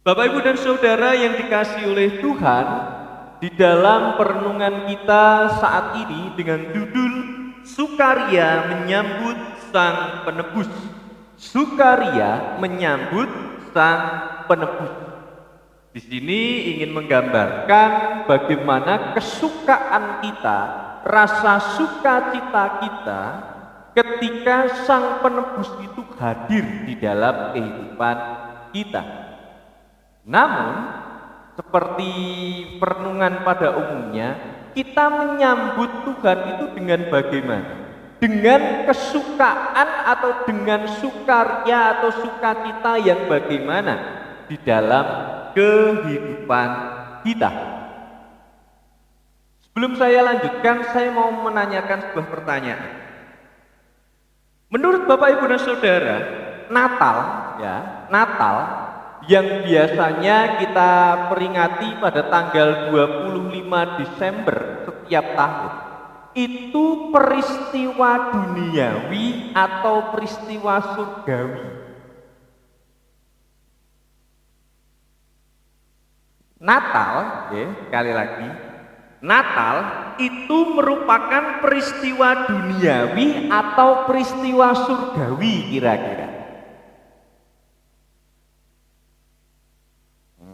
Bapak, Ibu, dan Saudara yang dikasihi oleh Tuhan, di dalam perenungan kita saat ini dengan judul Sukaria Menyambut Sang Penebus. Sukaria menyambut Sang Penebus. Di sini ingin menggambarkan bagaimana kesukaan kita, rasa sukacita kita ketika Sang Penebus itu hadir di dalam kehidupan kita. Namun, seperti perenungan pada umumnya, kita menyambut Tuhan itu dengan bagaimana? Dengan kesukaan atau dengan sukaria atau sukacita yang bagaimana di dalam kehidupan kita. Sebelum saya lanjutkan, saya mau menanyakan sebuah pertanyaan. Menurut Bapak, Ibu, dan Saudara, Natal yang biasanya kita peringati pada tanggal 25 Desember setiap tahun, itu peristiwa duniawi atau peristiwa surgawi? Natal, sekali lagi, Natal itu merupakan peristiwa duniawi atau peristiwa surgawi kira-kira?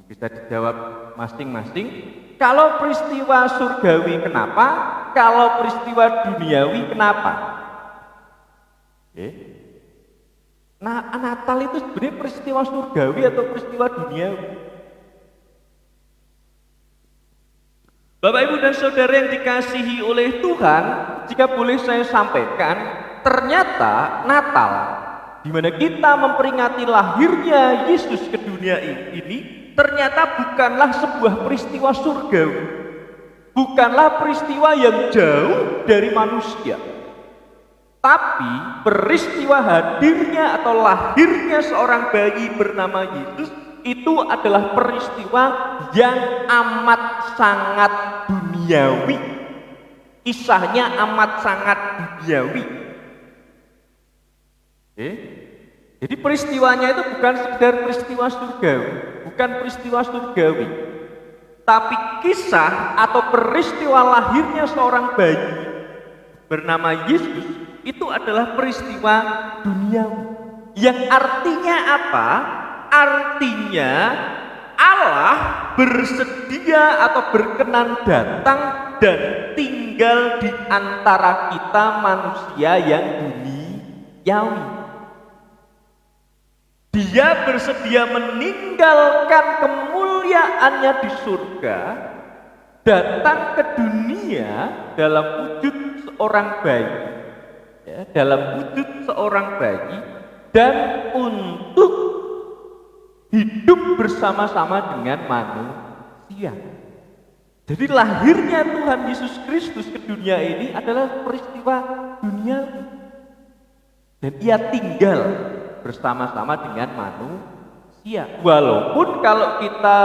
Bisa dijawab masing-masing. Kalau peristiwa surgawi kenapa? Kalau peristiwa duniawi kenapa? Nah, Natal itu sebenarnya peristiwa surgawi atau peristiwa duniawi? Bapak, Ibu, dan Saudara yang dikasihi oleh Tuhan, jika boleh saya sampaikan, ternyata Natal, di mana kita memperingati lahirnya Yesus ke dunia ini, ternyata bukanlah sebuah peristiwa surgawi, bukanlah peristiwa yang jauh dari manusia, tapi peristiwa hadirnya atau lahirnya seorang bayi bernama Yesus itu adalah peristiwa yang amat sangat duniawi. Kisahnya amat sangat duniawi. Jadi peristiwanya itu bukan sekedar peristiwa surgawi, bukan peristiwa surgawi, tapi kisah atau peristiwa lahirnya seorang bayi bernama Yesus itu adalah peristiwa duniawi. Yang artinya apa? Artinya Allah bersedia atau berkenan datang dan tinggal di antara kita manusia yang duniawi. Dia bersedia meninggalkan kemuliaannya di surga, datang ke dunia dalam wujud seorang bayi, dan untuk hidup bersama-sama dengan manusia. Jadi lahirnya Tuhan Yesus Kristus ke dunia ini adalah peristiwa duniawi, dan Ia tinggal bersama-sama dengan manusia. Walaupun kalau kita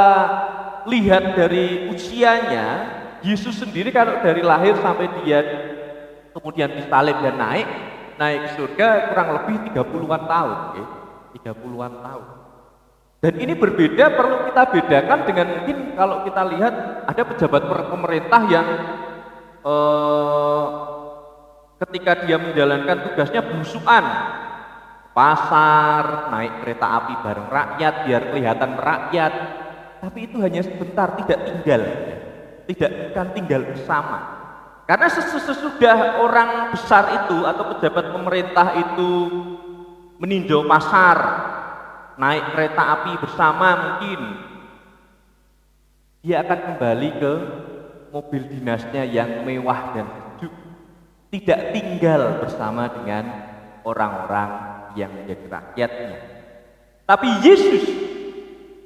lihat dari usianya, Yesus sendiri kalau dari lahir sampai Dia kemudian disalib dan naik ke surga kurang lebih 30-an tahun, 30-an tahun. Dan ini berbeda, perlu kita bedakan dengan mungkin kalau kita lihat ada pejabat pemerintah yang ketika dia menjalankan tugasnya belusuan pasar, naik kereta api bareng rakyat biar kelihatan merakyat, tapi itu hanya sebentar, tidak tinggal bersama. Karena sesudah orang besar itu atau pejabat pemerintah itu meninjau pasar, naik kereta api bersama, mungkin dia akan kembali ke mobil dinasnya yang mewah dan sejuk, tidak tinggal bersama dengan orang-orang yang menjadi rakyatnya. Tapi Yesus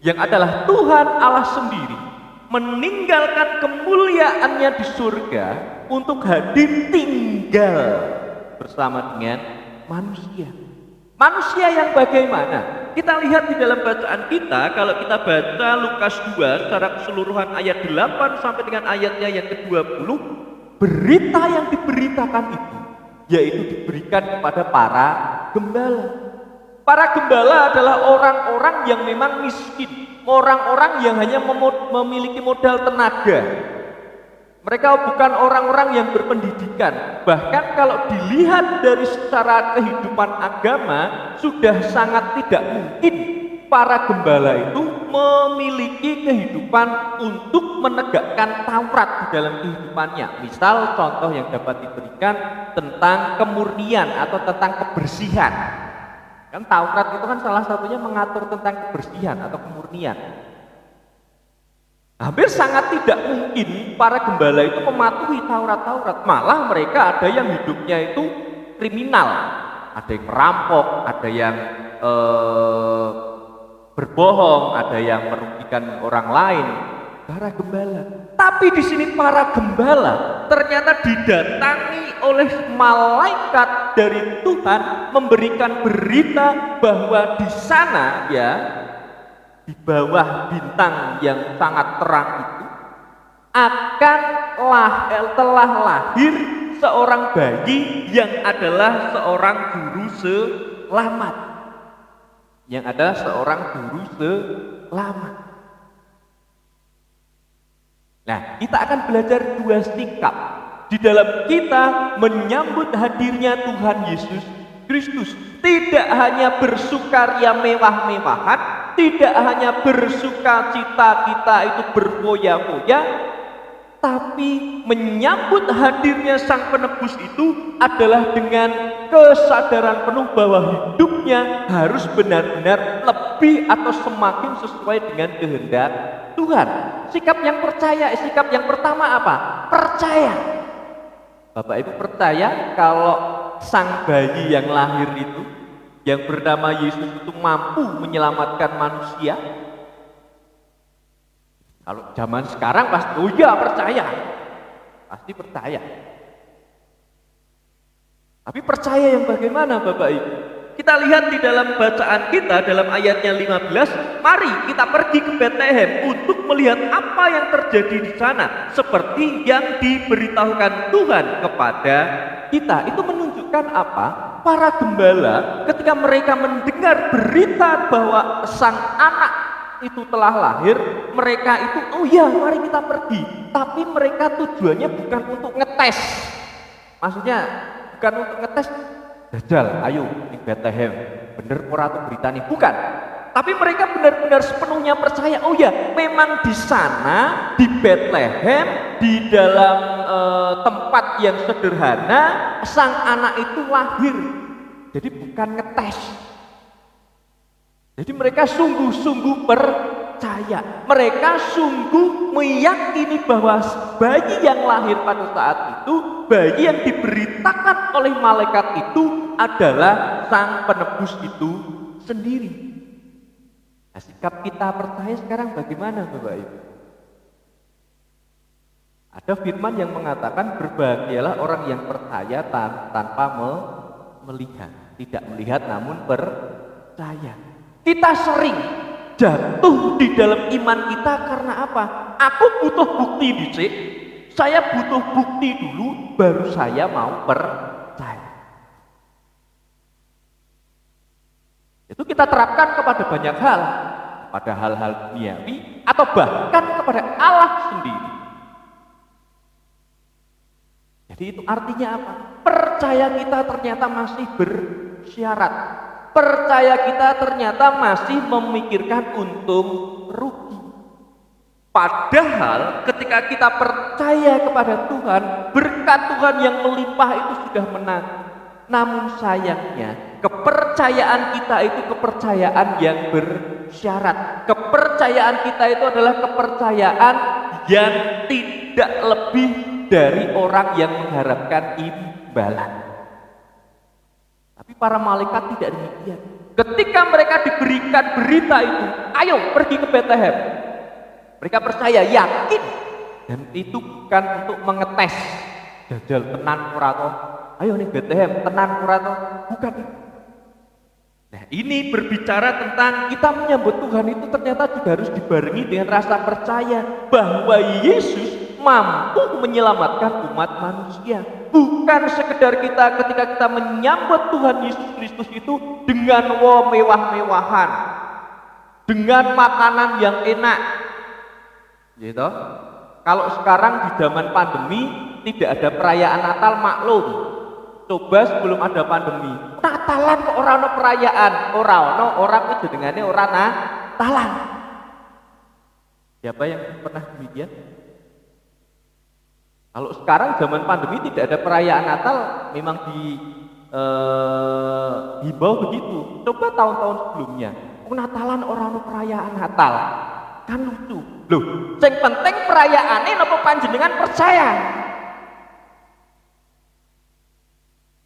yang adalah Tuhan Allah sendiri meninggalkan kemuliaannya di surga untuk hadir tinggal bersama dengan manusia. Manusia yang bagaimana? Kita lihat di dalam bacaan kita, kalau kita baca Lukas 2 secara keseluruhan ayat 8 sampai dengan ayatnya yang ke-20, berita yang diberitakan itu yaitu diberikan kepada para gembala. Para gembala adalah orang-orang yang memang miskin, orang-orang yang hanya memiliki modal tenaga. Mereka bukan orang-orang yang berpendidikan. Bahkan kalau dilihat dari secara kehidupan agama, sudah sangat tidak mungkin para gembala itu memiliki kehidupan untuk menegakkan Taurat di dalam kehidupannya. Misal contoh yang dapat diberikan tentang kemurnian atau tentang kebersihan. Kan Taurat itu kan salah satunya mengatur tentang kebersihan atau kemurnian. Hampir sangat tidak mungkin para gembala itu mematuhi Taurat-Taurat. Malah mereka ada yang hidupnya itu kriminal. Ada yang merampok, ada yang berbohong, ada yang merugikan orang lain. Para gembala. Tapi di sini para gembala ternyata didatangi oleh malaikat dari Tuhan memberikan berita bahwa di sana ya, di bawah bintang yang sangat terang itu telah lahir seorang bayi yang adalah seorang juru selamat. Yang adalah seorang juru selamat. Nah, kita akan belajar dua sikap di dalam kita menyambut hadirnya Tuhan Yesus Kristus. Tidak hanya bersukaria mewah-mewahan, tidak hanya bersuka cita kita itu berfoya-foya, tapi menyambut hadirnya Sang Penebus itu adalah dengan kesadaran penuh bahwa hidupnya harus benar-benar lebih atau semakin sesuai dengan kehendak Tuhan. Sikap yang pertama apa? Percaya. Bapak Ibu percaya kalau sang bayi yang lahir itu, yang bernama Yesus itu mampu menyelamatkan manusia? Kalau zaman sekarang pasti, oh ya percaya. Pasti percaya. Tapi percaya yang bagaimana Bapak Ibu? Kita lihat di dalam bacaan kita dalam ayatnya 15, mari kita pergi ke Betlehem untuk melihat apa yang terjadi di sana seperti yang diberitahukan Tuhan kepada kita. Itu menunjukkan apa? Para gembala ketika mereka mendengar berita bahwa sang anak itu telah lahir, mereka itu oh ya mari kita pergi. Tapi mereka tujuannya bukan untuk ngetes. Maksudnya bukan untuk ngetes, Dajjal, ayo di Betlehem, bener ora tuh berita nih, bukan. Tapi mereka benar-benar sepenuhnya percaya, oh ya, memang di sana di Betlehem, di dalam tempat yang sederhana, sang anak itu lahir. Jadi bukan ngetes. Jadi mereka sungguh-sungguh percaya. Mereka sungguh meyakini bahwa bayi yang lahir pada saat itu, bayi yang diberitakan oleh malaikat itu adalah Sang Penebus itu sendiri. Nah, sikap kita percaya sekarang bagaimana Bapak Ibu? Ada firman yang mengatakan berbahagialah orang yang percaya tanpa melihat. Tidak melihat namun percaya. Kita sering jatuh di dalam iman kita karena apa? Aku butuh bukti dicek. Saya butuh bukti dulu baru saya mau percaya. Itu kita terapkan kepada banyak hal, pada hal-hal duniawi atau bahkan kepada Allah sendiri. Jadi itu artinya apa? Percaya kita ternyata masih bersyarat. Percaya kita ternyata masih memikirkan untung rugi. Padahal ketika kita percaya kepada Tuhan, berkat Tuhan yang melimpah itu sudah menanti. Namun sayangnya kepercayaan kita itu kepercayaan yang bersyarat. Kepercayaan kita itu adalah kepercayaan yang tidak lebih dari orang yang mengharapkan imbalan. Tapi para malaikat tidak demikian. Ketika mereka diberikan berita itu, ayo pergi ke Betlehem. Mereka percaya, yakin. Dan itu bukan untuk mengetes. Dajjal tenan ora to. Ayo nih Betlehem, tenan ora to. Bukan. Nah, ini berbicara tentang kita menyambut Tuhan itu ternyata juga harus dibarengi dengan rasa percaya bahwa Yesus mampu menyelamatkan umat manusia. Bukan sekedar kita ketika kita menyambut Tuhan Yesus Kristus itu dengan mewah-mewahan. dengan makanan yang enak. Gitu. Kalau sekarang di zaman pandemi tidak ada perayaan Natal, maklum. Coba sebelum ada pandemi, Natalan kok ora ono perayaan, ora ono orang itu jenengane ora Natalan. Siapa yang pernah demikian? Kalau sekarang zaman pandemi tidak ada perayaan Natal, memang himbau begitu. Coba tahun-tahun sebelumnya, Natalan orang perayaan Natal, kan lucu. Loh, yang penting perayaannya napa panjenengan percaya?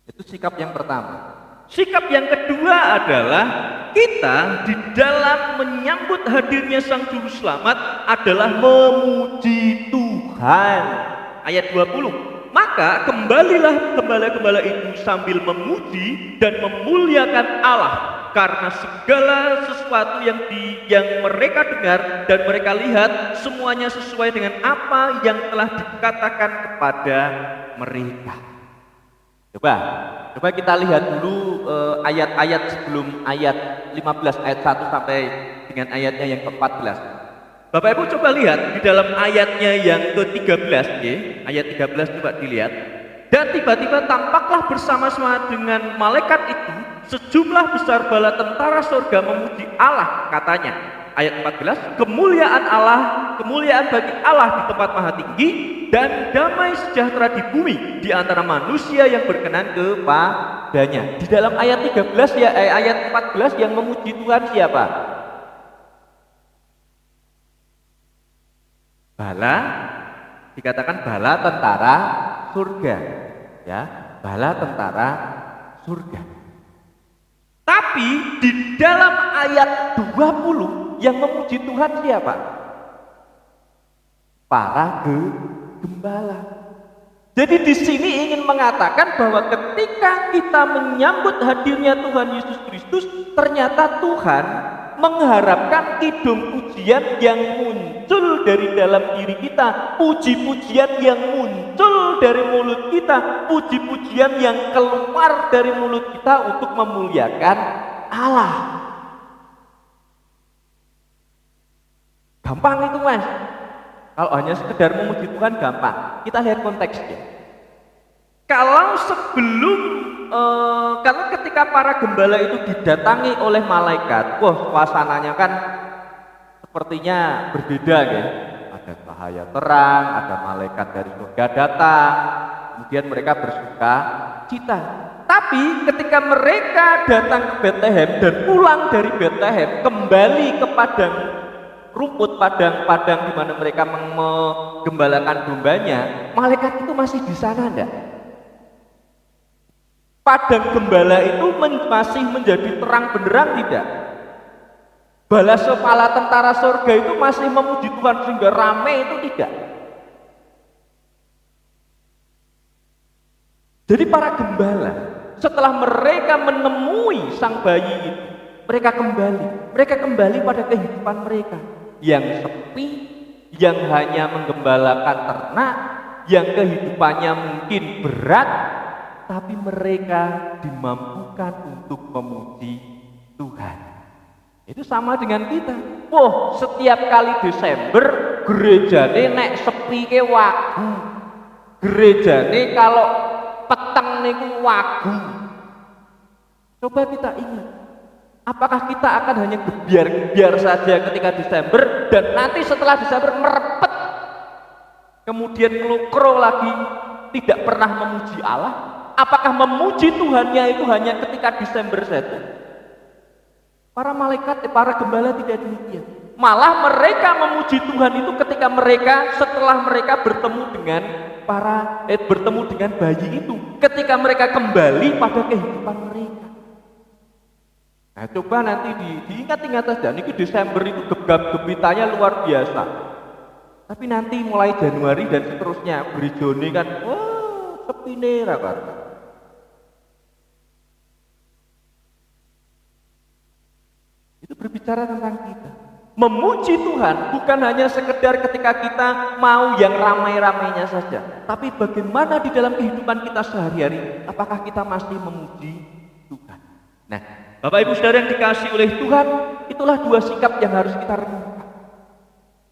Itu sikap yang pertama. Sikap yang kedua adalah kita di dalam menyambut hadirnya Sang Juru Selamat adalah memuji Tuhan. Ayat 20. Maka kembalilah gembala-gembala itu sambil memuji dan memuliakan Allah karena segala sesuatu yang mereka dengar dan mereka lihat semuanya sesuai dengan apa yang telah dikatakan kepada mereka. Coba kita lihat dulu ayat-ayat sebelum ayat 15 ayat 1 sampai dengan ayatnya yang ke-14. Bapak Ibu coba lihat di dalam ayatnya yang ke-13 ya, ayat 13 coba dilihat. Dan tiba-tiba tampaklah bersama-sama dengan malaikat itu sejumlah besar bala tentara surga memuji Allah, katanya. Ayat 14, kemuliaan bagi Allah di tempat maha tinggi dan damai sejahtera di bumi di antara manusia yang berkenan kepadanya. Di dalam ayat 13 ya ayat 14 yang memuji Tuhan siapa? Bala, dikatakan bala tentara surga, ya, bala tentara surga. Tapi di dalam ayat 20 yang memuji Tuhan siapa? Para gembala. Jadi di sini ingin mengatakan bahwa ketika kita menyambut hadirnya Tuhan Yesus Kristus, ternyata Tuhan mengharapkan kidung pujian yang muncul dari dalam diri kita, puji-pujian yang muncul dari mulut kita, puji-pujian yang keluar dari mulut kita untuk memuliakan Allah. Gampang itu Mas. Kalau hanya sekedar memuji Tuhan gampang. Kita lihat konteksnya. Kalau sebelum karena ketika para gembala itu didatangi oleh malaikat, wah suasananya kan sepertinya berbeda ya. Ada cahaya terang, ada malaikat dari surga datang, kemudian mereka bersuka cita. Tapi ketika mereka datang ke Bethlehem dan pulang dari Bethlehem kembali ke padang rumput, padang-padang di mana mereka menggembalakan dombanya, malaikat itu masih di sana enggak? Padang gembala itu masih menjadi terang benderang tidak? Bala kepala tentara surga itu masih memuji Tuhan sehingga ramai itu tidak? Jadi para gembala setelah mereka menemui sang bayi itu, mereka kembali pada kehidupan mereka yang sepi, yang hanya menggembalakan ternak, yang kehidupannya mungkin berat, tapi mereka dimampukan untuk memuji Tuhan. Itu sama dengan kita. Wah, setiap kali Desember gerejane nek sepi ke wagu. Gerejane kalau peteng niku wagu. Coba kita ingat. Apakah kita akan hanya gebiar-gebiar saja ketika Desember dan nanti setelah Desember merepet kemudian ngelukro lagi tidak pernah memuji Allah? Apakah memuji Tuhannya itu hanya ketika Desember saja? Para malaikat, para gembala tidak demikian. Malah mereka memuji Tuhan itu ketika mereka setelah mereka bertemu dengan bayi itu, ketika mereka kembali pada kehidupan mereka. Nah, coba nanti diingat-ingat saja. Ini Desember itu gebitanya luar biasa. Tapi nanti mulai Januari dan seterusnya berijone kan, wah sepine ra karuan. Itu berbicara tentang kita. Memuji Tuhan bukan hanya sekedar ketika kita mau yang ramai-ramainya saja, tapi bagaimana di dalam kehidupan kita sehari-hari, apakah kita masih memuji Tuhan. Nah, Bapak Ibu Saudara yang dikasihi oleh Tuhan, itulah dua sikap yang harus kita renungkan.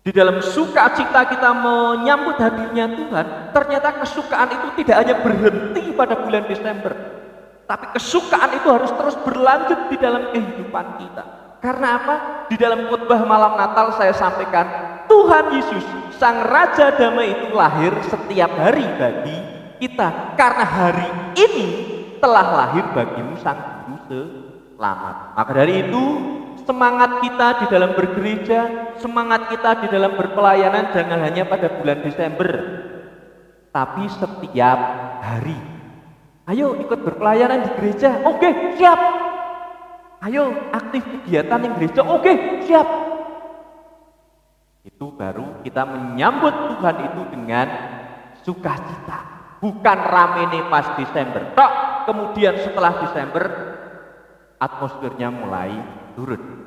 Di dalam sukacita kita menyambut hadirnya Tuhan, ternyata kesukaan itu tidak hanya berhenti pada bulan Desember, tapi kesukaan itu harus terus berlanjut di dalam kehidupan kita. Karena apa? Di dalam khotbah malam Natal saya sampaikan, Tuhan Yesus, Sang Raja Damai itu lahir setiap hari bagi kita. Karena hari ini telah lahir bagimu Sang Juru Selamat. Maka dari itu, semangat kita di dalam bergereja, semangat kita di dalam berpelayanan jangan hanya pada bulan Desember, tapi setiap hari. Ayo ikut berpelayanan di gereja, oke, siap. Ayo aktif kegiatan di gereja, oke, siap. Itu baru kita menyambut Tuhan itu dengan sukacita. Bukan rame nih pas Desember, tok. Kemudian setelah Desember, atmosfernya mulai turun.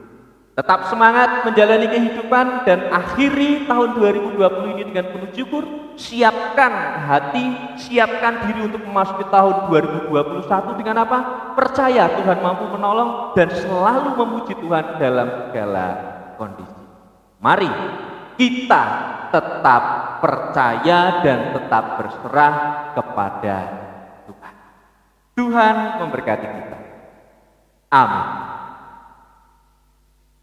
Tetap semangat menjalani kehidupan dan akhiri tahun 2020 ini dengan penuh syukur. Siapkan hati, siapkan diri untuk memasuki tahun 2021 dengan apa? Percaya Tuhan mampu menolong dan selalu memuji Tuhan dalam segala kondisi. Mari kita tetap percaya dan tetap berserah kepada Tuhan. Tuhan memberkati kita. Amin.